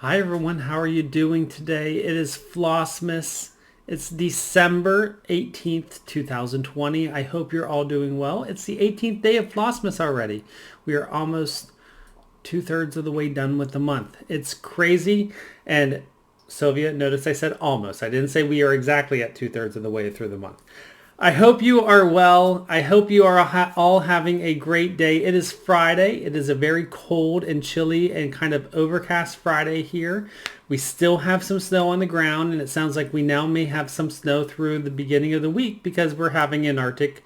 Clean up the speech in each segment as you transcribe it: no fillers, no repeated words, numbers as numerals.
Hi everyone, how are you doing today? It is Flossmas. It's December 18th, 2020. I hope you're all doing well. It's the 18th day of Flossmas already. We are almost two-thirds of the way done with the month. It's crazy. And Sylvia, notice I said almost. I didn't say we are exactly at two-thirds of the way through the month. I hope you are well. I hope you are all having a great day. It is Friday. It is a very cold and chilly and kind of overcast Friday here. We still have some snow on the ground, and it sounds like we now may have some snow through the beginning of the week because we're having an Arctic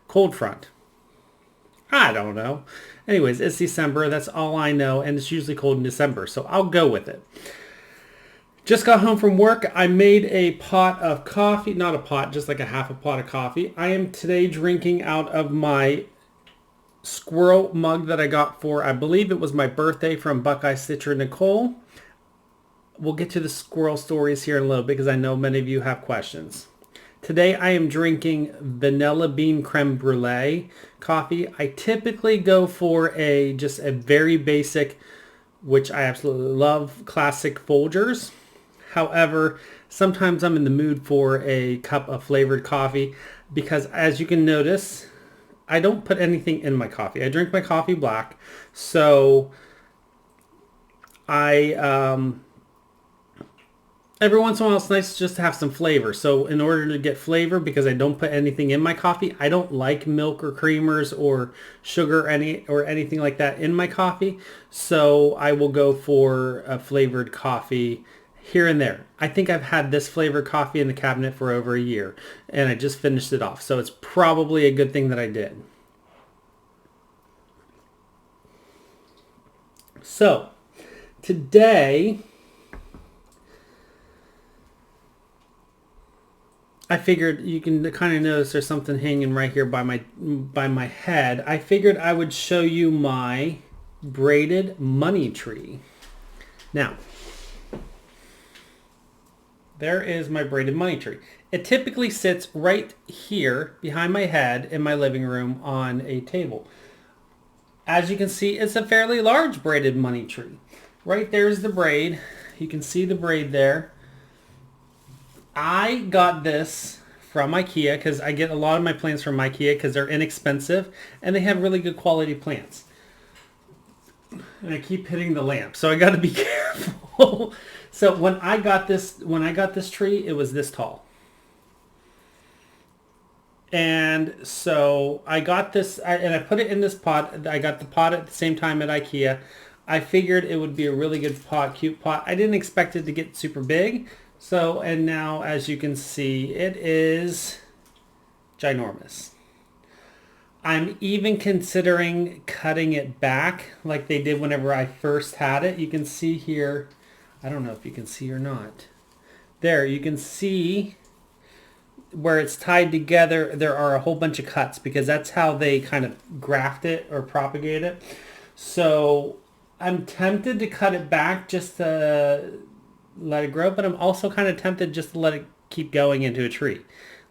cold front. I don't know. Anyways, it's December. That's all I know, and it's usually cold in December, so I'll go with it. Just got home from work. I made a pot of coffee. Not a pot, just like a half a pot of coffee. I am today drinking out of my squirrel mug that I got for, I believe it was my birthday, from Buckeye Stitcher Nicole. We'll get to the squirrel stories here in a little bit because I know many of you have questions. Today I am drinking vanilla bean creme brulee coffee. I typically go for just a very basic, which I absolutely love, classic Folgers. However, sometimes I'm in the mood for a cup of flavored coffee because, as you can notice, I don't put anything in my coffee. I drink my coffee black, so I every once in a while it's nice just to have some flavor. So in order to get flavor, because I don't put anything in my coffee, I don't like milk or creamers or sugar or anything like that in my coffee. So I will go for a flavored coffee here and there. I think I've had this flavored coffee in the cabinet for over a year, and I just finished it off. So it's probably a good thing that I did. So today I figured, you can kind of notice there's something hanging right here by my head. I figured I would show you my braided money tree. Now, there is my braided money tree. It typically sits right here behind my head in my living room on a table. As you can see, it's a fairly large braided money tree. Right there's the braid. You can see the braid there. I got this from IKEA because I get a lot of my plants from IKEA because they're inexpensive and they have really good quality plants. And I keep hitting the lamp, so I got to be careful. So when I got this tree, it was this tall. And so I got this, and I put it in this pot. I got the pot at the same time at IKEA. I figured it would be a really good pot, cute pot. I didn't expect it to get super big. So, and now as you can see, it is ginormous. I'm even considering cutting it back like they did whenever I first had it. You can see here, I don't know if you can see or not. There, you can see where it's tied together. There are a whole bunch of cuts because that's how they kind of graft it or propagate it. So I'm tempted to cut it back just to let it grow, but I'm also kind of tempted just to let it keep going into a tree.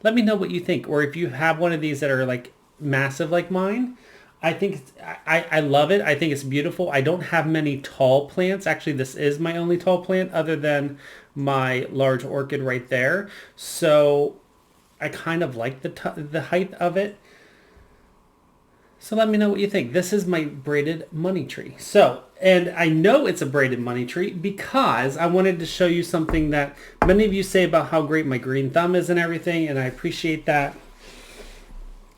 Let me know what you think, or if you have one of these that are like massive like mine. I think I love it. I think it's beautiful. I don't have many tall plants. Actually, this is my only tall plant other than my large orchid right there. So I kind of like the height of it. So let me know what you think. This is my braided money tree. So, and I know it's a braided money tree because I wanted to show you something that many of you say about how great my green thumb is and everything, and I appreciate that.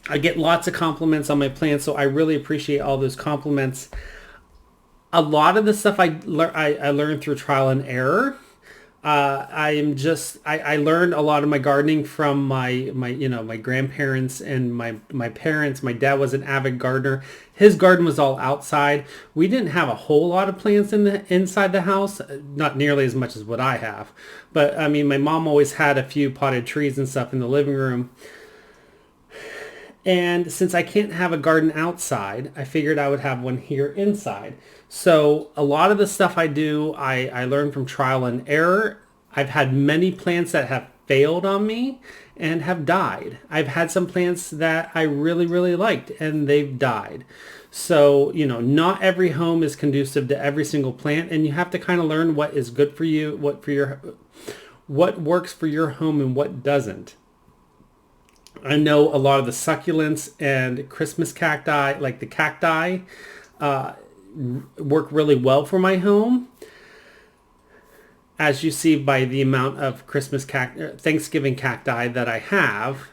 I get lots of compliments on my plants, so I really appreciate all those compliments. A lot of the stuff I learned through trial and error. I learned a lot of my gardening from my grandparents and my parents. My dad was an avid gardener. His garden was all outside. We didn't have a whole lot of plants inside the house, not nearly as much as what I have. But I mean, my mom always had a few potted trees and stuff in the living room. And since I can't have a garden outside, I figured I would have one here inside. So a lot of the stuff I do, I learned from trial and error. I've had many plants that have failed on me and have died. I've had some plants that I really, really liked and they've died. So, not every home is conducive to every single plant, and you have to kind of learn what is good for you, what works for your home and what doesn't. I know a lot of the succulents and Christmas cacti, like the cacti, work really well for my home. As you see by the amount of Thanksgiving cacti that I have,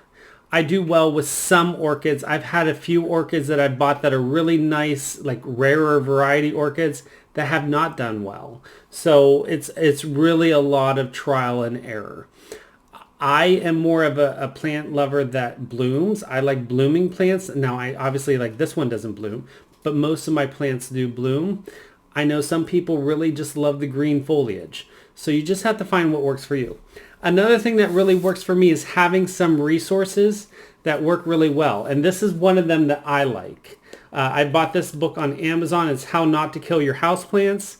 I do well with some orchids. I've had a few orchids that I bought that are really nice, like rarer variety orchids that have not done well. So it's really a lot of trial and error. I am more of a plant lover that blooms. I like blooming plants. Now, I obviously, like, this one doesn't bloom, but most of my plants do bloom. I know some people really just love the green foliage. So you just have to find what works for you. Another thing that really works for me is having some resources that work really well. And this is one of them that I like. I bought this book on Amazon. It's How Not to Kill Your Houseplants.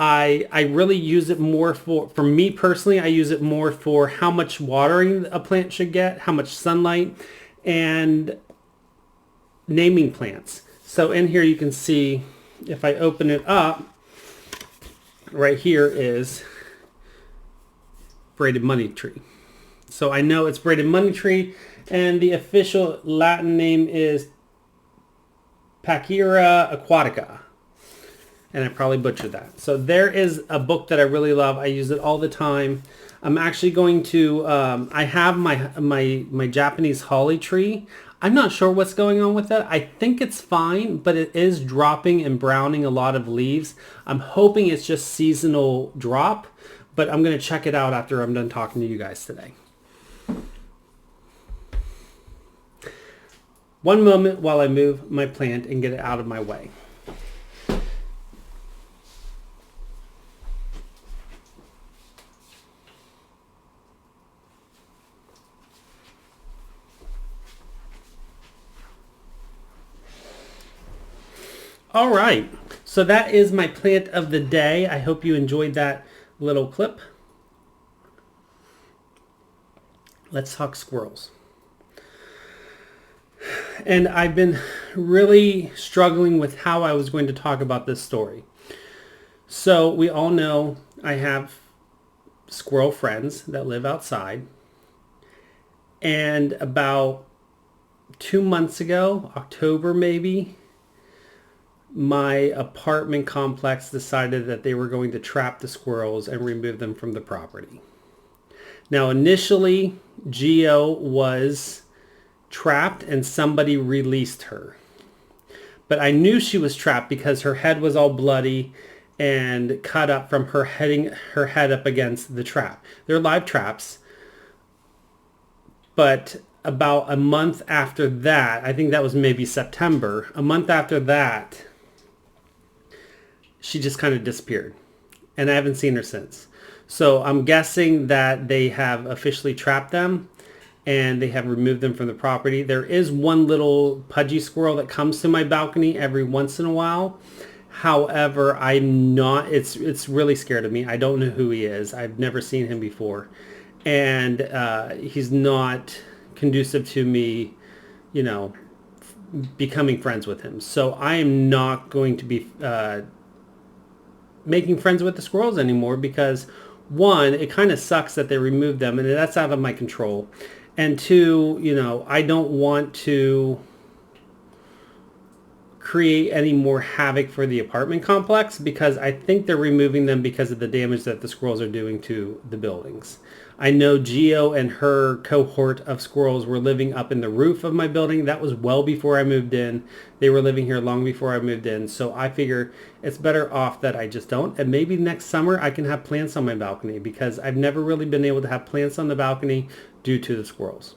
I really use it more for me personally, I use it more for how much watering a plant should get, how much sunlight, and naming plants. So in here you can see, if I open it up, right here is Braided Money Tree. So I know it's Braided Money Tree, and the official Latin name is Pachira aquatica. And I probably butchered that. So there is a book that I really love. I use it all the time. I'm actually going to, I have my Japanese holly tree. I'm not sure what's going on with that. I think it's fine, but it is dropping and browning a lot of leaves. I'm hoping it's just seasonal drop, but I'm going to check it out after I'm done talking to you guys today. One moment while I move my plant and get it out of my way. All right, so that is my plant of the day. I hope you enjoyed that little clip. Let's talk squirrels. And I've been really struggling with how I was going to talk about this story. So we all know I have squirrel friends that live outside. And about 2 months ago, October maybe, my apartment complex decided that they were going to trap the squirrels and remove them from the property. Now, initially, Geo was trapped and somebody released her. But I knew she was trapped because her head was all bloody and cut up from her hitting her head up against the trap. They're live traps. But about a month after that, I think that was maybe September, a month after that, she just kind of disappeared. And I haven't seen her since. So I'm guessing that they have officially trapped them and they have removed them from the property. There is one little pudgy squirrel that comes to my balcony every once in a while. However, it's really scared of me. I don't know who he is. I've never seen him before. And he's not conducive to me, becoming friends with him. So I am not going to be making friends with the squirrels anymore because, one, it kind of sucks that they removed them and that's out of my control. And two, I don't want to create any more havoc for the apartment complex because I think they're removing them because of the damage that the squirrels are doing to the buildings. I know Geo and her cohort of squirrels were living up in the roof of my building. That was well before I moved in. They were living here long before I moved in. So I figure it's better off that I just don't. And maybe next summer I can have plants on my balcony because I've never really been able to have plants on the balcony due to the squirrels.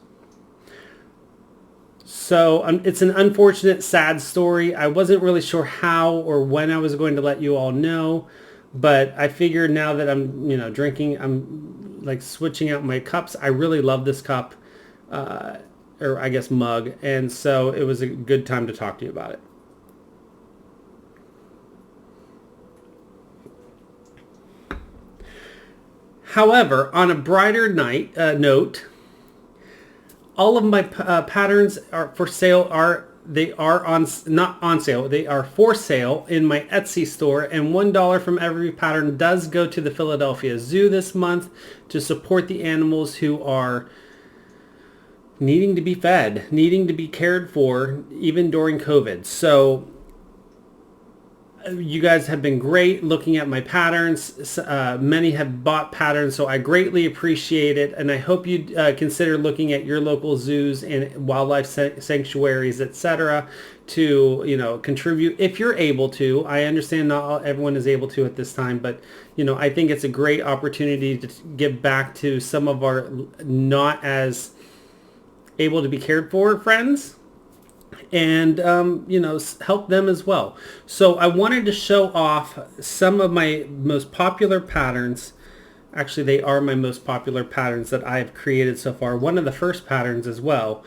So it's an unfortunate, sad story. I wasn't really sure how or when I was going to let you all know. But I figured now that I'm, drinking, I'm like switching out my cups. I really love this cup, or I guess mug. And so it was a good time to talk to you about it. However, on a brighter note, all of my patterns are for sale. They are not on sale. They are for sale in my Etsy store, and $1 from every pattern does go to the Philadelphia Zoo this month to support the animals who are needing to be fed, needing to be cared for, even during COVID. So you guys have been great looking at my patterns. Many have bought patterns, so I greatly appreciate it. And I hope you consider looking at your local zoos and wildlife sanctuaries, etc., to contribute if you're able to. I understand not everyone is able to at this time, but I think it's a great opportunity to give back to some of our not as able to be cared for friends, and help them as well. So I wanted to show off some of my most popular patterns. Actually, they are my most popular patterns that I have created so far. One of the first patterns as well,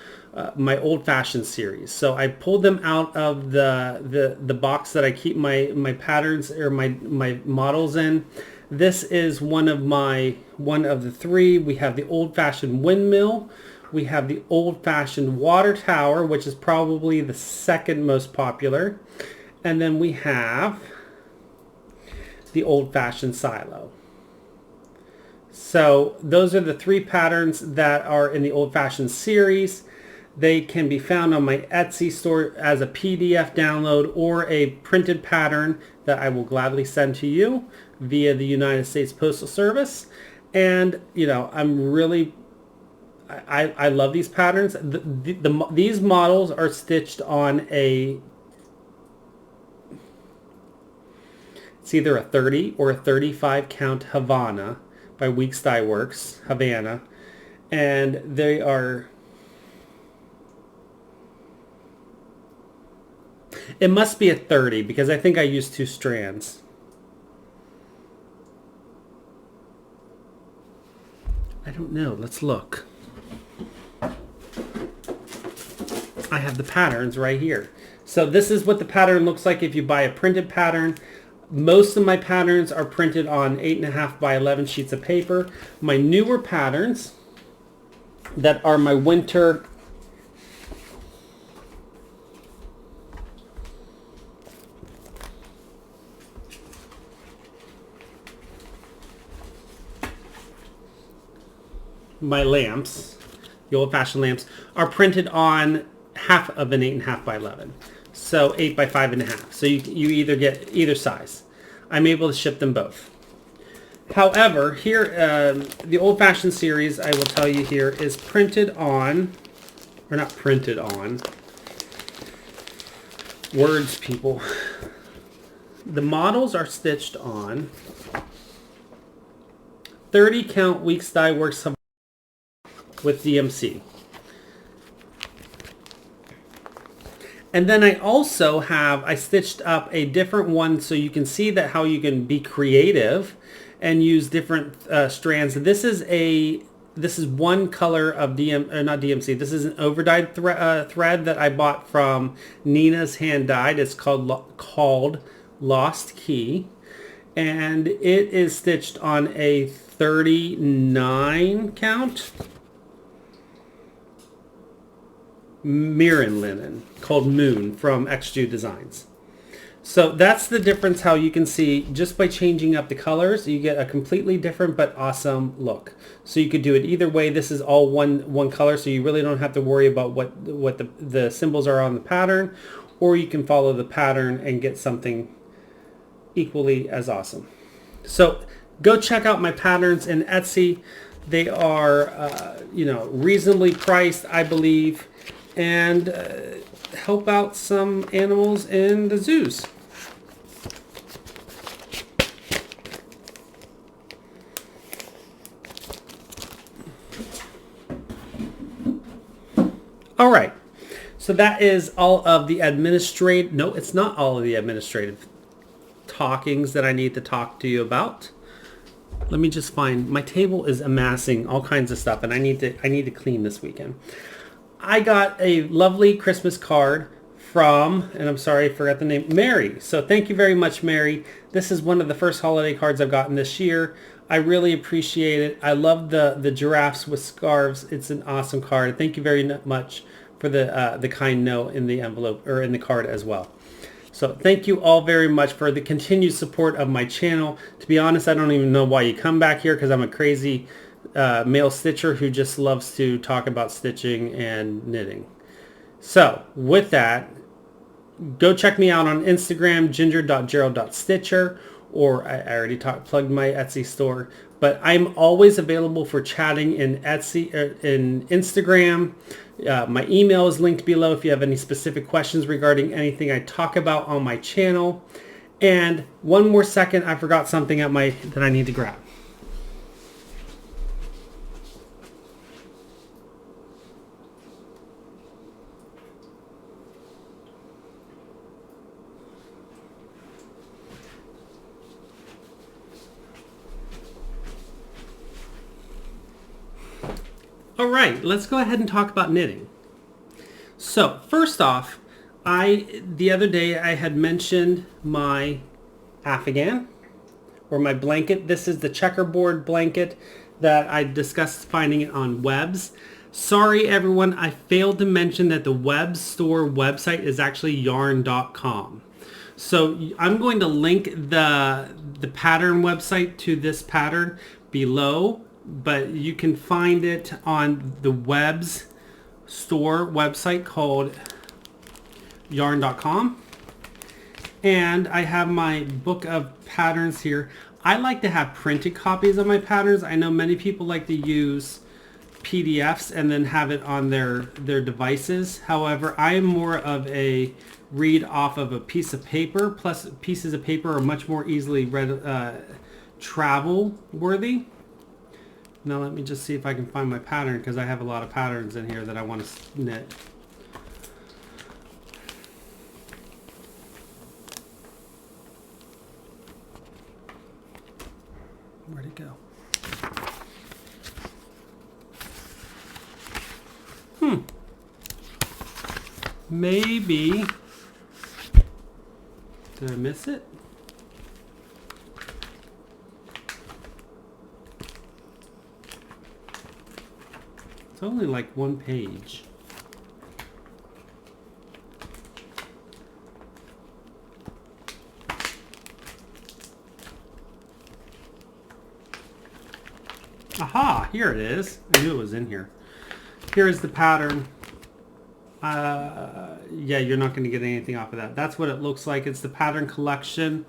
my old-fashioned series. So I pulled them out of the box that I keep my patterns or my models in. This is one of the three. We have the old-fashioned windmill. We have the old-fashioned water tower, which is probably the second most popular. And then we have the old-fashioned silo. So those are the three patterns that are in the old-fashioned series. They can be found on my Etsy store as a PDF download or a printed pattern that I will gladly send to you via the United States Postal Service. And, I'm really... I love these patterns. These models are stitched on it's either a 30 or a 35 count Havana by Weeks Dye Works, Havana. And they are... It must be a 30 because I think I used 2 strands. I don't know. Let's look. I have the patterns right here. So this is what the pattern looks like if you buy a printed pattern. Most of my patterns are printed on 8.5 by 11 sheets of paper. My newer patterns that are my winter lamps, the old-fashioned lamps, are printed on half of an 8.5 by 11. So 8 by 5.5. So you either get either size. I'm able to ship them both. However, here, the old-fashioned series, I will tell you here, is printed on, or not printed on, words, people. The models are stitched on 30 count Weeks Dye Works with DMC. And then I stitched up a different one so you can see that how you can be creative and use different strands. This is one color of not DMC. This is an overdyed thread that I bought from Nina's Hand Dyed. It's called Lost Key, and it is stitched on a 39 count Mirren linen called Moon from XJU Designs. So that's the difference, how you can see just by changing up the colors, you get a completely different but awesome look. So you could do it either way. This is all one color, so you really don't have to worry about what the symbols are on the pattern, or you can follow the pattern and get something equally as awesome. So go check out my patterns in Etsy. They are, reasonably priced, I believe, and help out some animals in the zoos. All right, so that is all of the no, it's not all of the administrative talkings that I need to talk to you about. Let me just find, my table is amassing all kinds of stuff, and I need to clean this weekend. I got a lovely Christmas card from, and I'm sorry I forgot the name, Mary. So thank you very much, Mary. This is one of the first holiday cards I've gotten this year. I really appreciate it. I love the giraffes with scarves. It's an awesome card. Thank you very much for the kind note in the envelope or in the card as well. So thank you all very much for the continued support of my channel. To be honest, I don't even know why you come back here because I'm a crazy male stitcher who just loves to talk about stitching and knitting. So with that, go check me out on Instagram, ginger.gerald.stitcher, or I already plugged my Etsy store. But I'm always available for chatting in Etsy, in Instagram. My email is linked below if you have any specific questions regarding anything I talk about on my channel. And one more second, I forgot something that I need to grab. All right, let's go ahead and talk about knitting. So first off, the other day I had mentioned my afghan or my blanket. This is the checkerboard blanket that I discussed finding it on Webs. Sorry everyone, I failed to mention that the web store website is actually yarn.com. So I'm going to link the pattern website to this pattern below, but you can find it on the Webs store website called yarn.com. And I have my book of patterns here. I like to have printed copies of my patterns. I know many people like to use PDFs and then have it on their devices. However, I am more of a read off of a piece of paper. Plus, pieces of paper are much more easily read, travel worthy. Now let me just see if I can find my pattern because I have a lot of patterns in here that I want to knit. Where'd it go? Maybe. Did I miss it? It's only like one page. Aha, here it is. I knew it was in here. Here is the pattern. Yeah, you're not going to get anything off of that. That's what it looks like. It's the pattern collection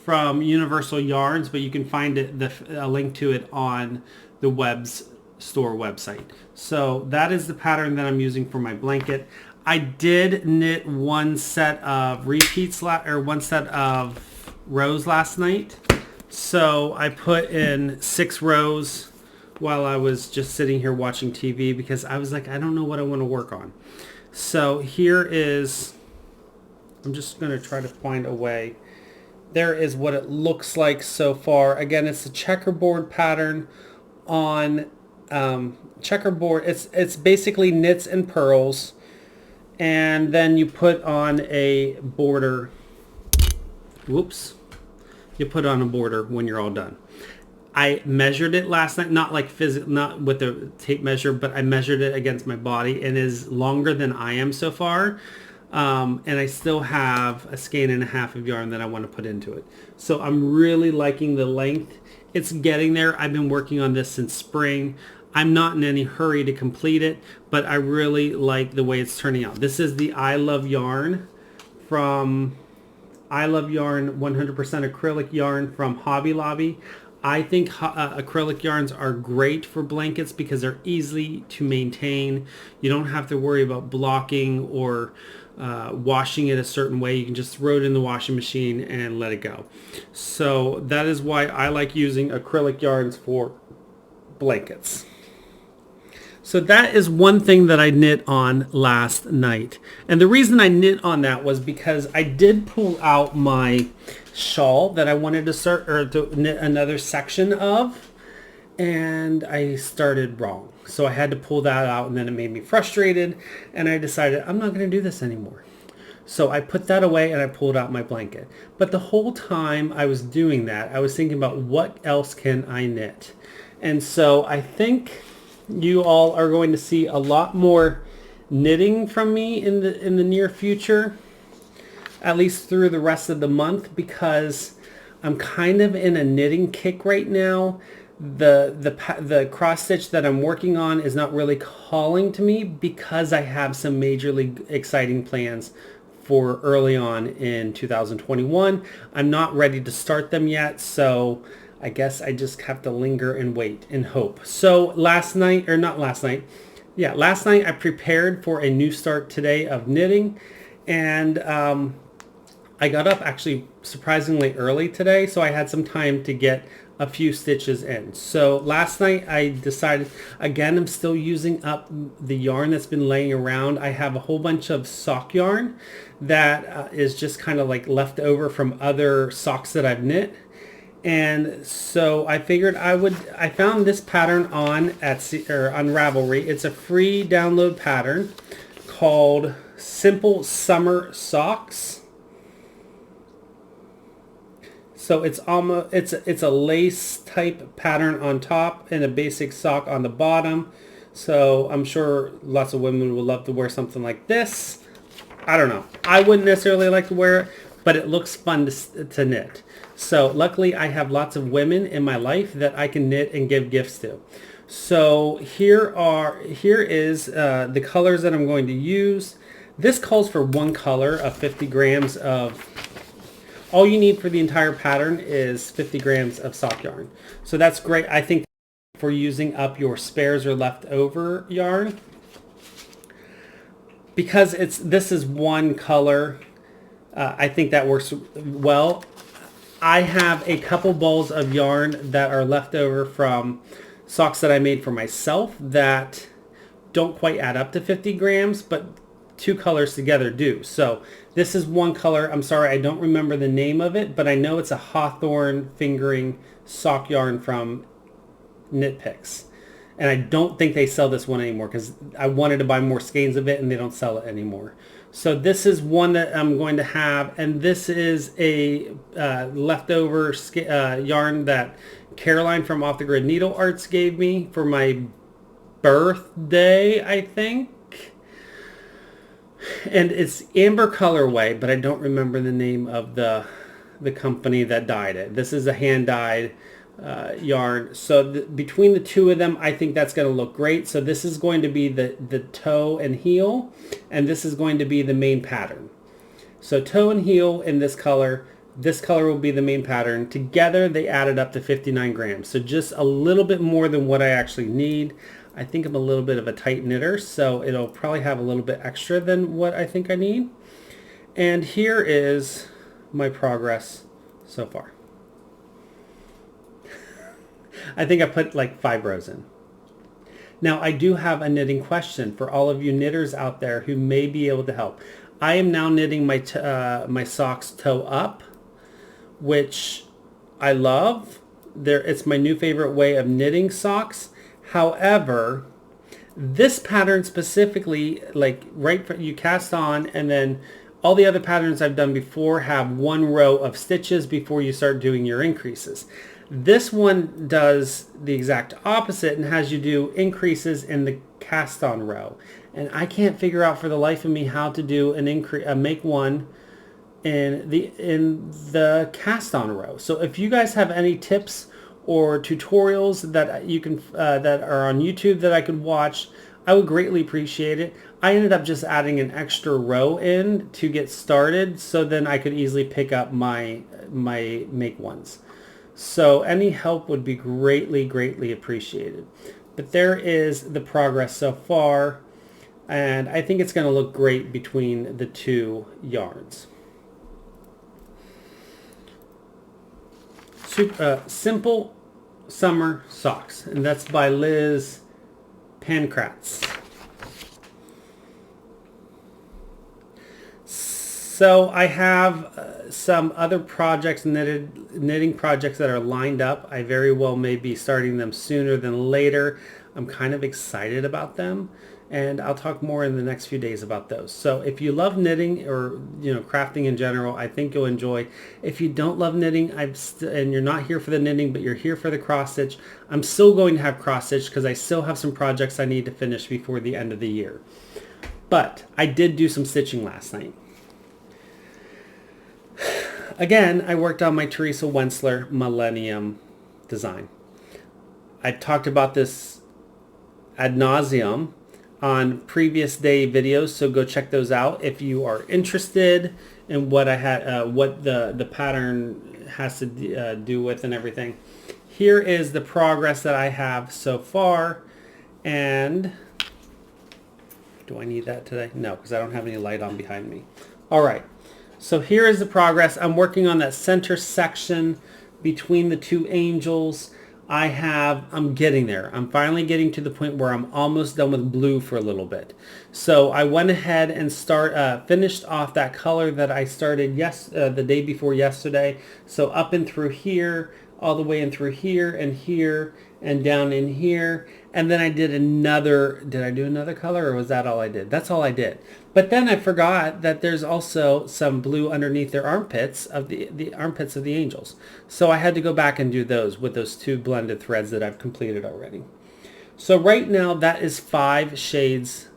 from Universal Yarns, but you can find it, a link to it on the Webs store website. So that is the pattern that I'm using for my blanket. I did knit one set of repeats one set of rows last night. So I put in 6 rows while I was just sitting here watching TV because I was like, I don't know what I want to work on. So here is, I'm just going to try to find a way. There is what it looks like so far. Again, it's a checkerboard pattern on checkerboard. It's basically knits and purls, and then you put on a border. Whoops. You put on a border when you're all done. I measured it last night, not with the tape measure, but I measured it against my body, and it is longer than I am so far. And I still have a skein and a half of yarn that I want to put into it. So I'm really liking the length. It's getting there. I've been working on this since spring. I'm not in any hurry to complete it, but I really like the way it's turning out. This is the I Love Yarn from I Love Yarn 100% acrylic yarn from Hobby Lobby. I think acrylic yarns are great for blankets because they're easy to maintain. You don't have to worry about blocking or washing it a certain way. You can just throw it in the washing machine and let it go. So that is why I like using acrylic yarns for blankets. So that is one thing that I knit on last night. And the reason I knit on that was because I did pull out my shawl that I wanted to start to knit another section of, and I started wrong. So I had to pull that out, and then it made me frustrated, and I decided I'm not going to do this anymore. So I put that away and I pulled out my blanket. But the whole time I was doing that, I was thinking about what else can I knit. And so I think you all are going to see a lot more knitting from me in the near future, at least through the rest of the month, because I'm kind of in a knitting kick right now. The cross stitch that I'm working on is not really calling to me because I have some majorly exciting plans for early on in 2021. I'm not ready to start them yet, so I guess I just have to linger and wait and hope. So last night I prepared for a new start today of knitting, and I got up actually surprisingly early today, so I had some time to get a few stitches in. So last night I decided, again, I'm still using up the yarn that's been laying around. I have a whole bunch of sock yarn that is just kind of like left over from other socks that I've knit. And so I figured I found this pattern on Etsy or on Ravelry. It's a free download pattern called Simple Summer Socks. So it's a lace type pattern on top and a basic sock on the bottom. So I'm sure lots of women would love to wear something like this. I don't know. I wouldn't necessarily like to wear it, but it looks fun to knit. So luckily I have lots of women in my life that I can knit and give gifts to. So here is the colors that I'm going to use. This calls for one color of 50 grams of, all you need for the entire pattern is 50 grams of sock yarn. So that's great, I think, for using up your spares or leftover yarn. Because this is one color, I think that works well. I have a couple balls of yarn that are left over from socks that I made for myself that don't quite add up to 50 grams, but two colors together do. So this is one color. I'm sorry, I don't remember the name of it, but I know it's a hawthorn fingering sock yarn from Knit Picks. And I don't think they sell this one anymore because I wanted to buy more skeins of it and they don't sell it anymore. So this is one that I'm going to have, and this is a leftover yarn that Caroline from Off the Grid Needle Arts gave me for my birthday, I think. And it's amber colorway, but I don't remember the name of the company that dyed it. This is a hand dyed yarn. So between the two of them, I think that's going to look great. So this is going to be the toe and heel, and this is going to be the main pattern. So toe and heel in this color will be the main pattern. Together they added up to 59 grams. So just a little bit more than what I actually need. I think I'm a little bit of a tight knitter, so it'll probably have a little bit extra than what I think I need. And here is my progress so far. I think I put like 5 rows in. Now I do have a knitting question for all of you knitters out there who may be able to help. I am now knitting my socks toe up, which I love. It's my new favorite way of knitting socks. However, this pattern specifically, you cast on, and then all the other patterns I've done before have one row of stitches before you start doing your increases. This one does the exact opposite and has you do increases in the cast on row. And I can't figure out for the life of me how to do make one in the cast on row. So if you guys have any tips or tutorials that you can that are on YouTube that I could watch, I would greatly appreciate it. I ended up just adding an extra row in to get started, so then I could easily pick up my make ones. So any help would be greatly appreciated. But there is the progress so far, and I think it's going to look great between the two yarns. Simple Summer Socks, and that's by Liz Pankratz. So I have some other projects, knitting projects that are lined up. I very well may be starting them sooner than later. I'm kind of excited about them. and I'll talk more in the next few days about those. So if you love knitting or crafting in general, I think you'll enjoy. If you don't love knitting, and you're not here for the knitting, but you're here for the cross stitch, I'm still going to have cross stitch because I still have some projects I need to finish before the end of the year. But I did do some stitching last night. Again, I worked on my Teresa Wentzler Millennium design. I talked about this ad nauseum on previous day videos, so go check those out if you are interested in what I had, what the pattern has to do with and everything. Here is the progress that I have so far, and do I need that today? No, because I don't have any light on behind me. All right, so here is the progress. I'm working on that center section between the two angels. I'm getting there. I'm finally getting to the point where I'm almost done with blue for a little bit. So I went ahead and finished off that color that I started the day before yesterday. So up and through here, all the way in through here, and down in here. And then I did did I do another color, or was that all I did? That's all I did. But then I forgot that there's also some blue underneath their armpits of the armpits of the angels. So I had to go back and do those with those two blended threads that I've completed already. So right now that is 5 shades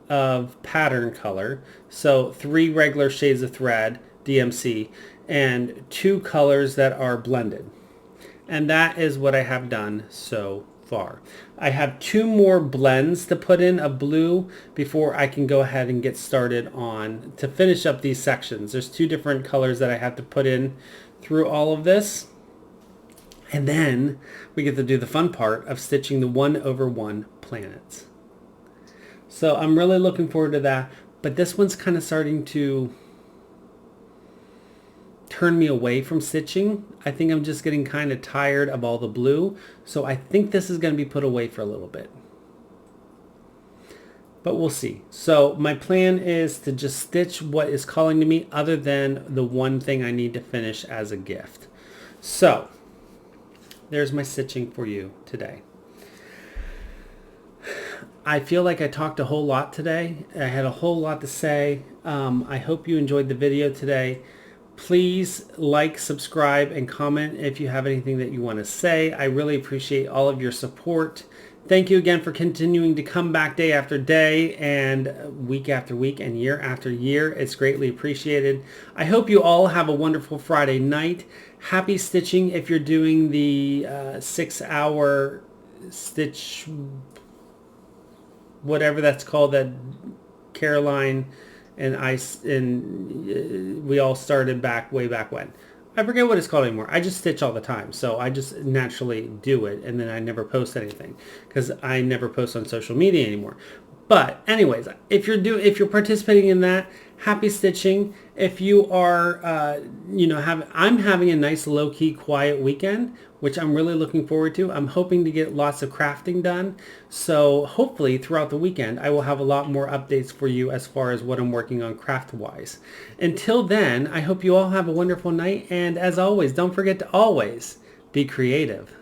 of pattern color. So 3 regular shades of thread, DMC, and 2 colors that are blended. And that is what I have done so far. I have 2 more blends to put in of blue before I can go ahead and get started on to finish up these sections. There's 2 different colors that I have to put in through all of this. And then we get to do the fun part of stitching the 1/1 planets. So I'm really looking forward to that. But this one's kind of starting to turn me away from stitching. I think I'm just getting kind of tired of all the blue. So I think this is going to be put away for a little bit. But we'll see. So my plan is to just stitch what is calling to me, other than the one thing I need to finish as a gift. So there's my stitching for you today. I feel like I talked a whole lot today. I had a whole lot to say. I hope you enjoyed the video today. Please like, subscribe, and comment if you have anything that you want to say. I really appreciate all of your support. Thank you again for continuing to come back day after day and week after week and year after year. It's greatly appreciated. I hope you all have a wonderful Friday night. Happy stitching if you're doing the 6-hour stitch, whatever that's called, that Caroline and we all started way back when. I forget what it's called anymore. I just stitch all the time, so I just naturally do it, and then I never post anything because I never post on social media anymore. But anyways, if you're participating in that, happy stitching. If you are, I'm having a nice low-key quiet weekend, which I'm really looking forward to. I'm hoping to get lots of crafting done. So hopefully throughout the weekend, I will have a lot more updates for you as far as what I'm working on craft-wise. Until then, I hope you all have a wonderful night. And as always, don't forget to always be creative.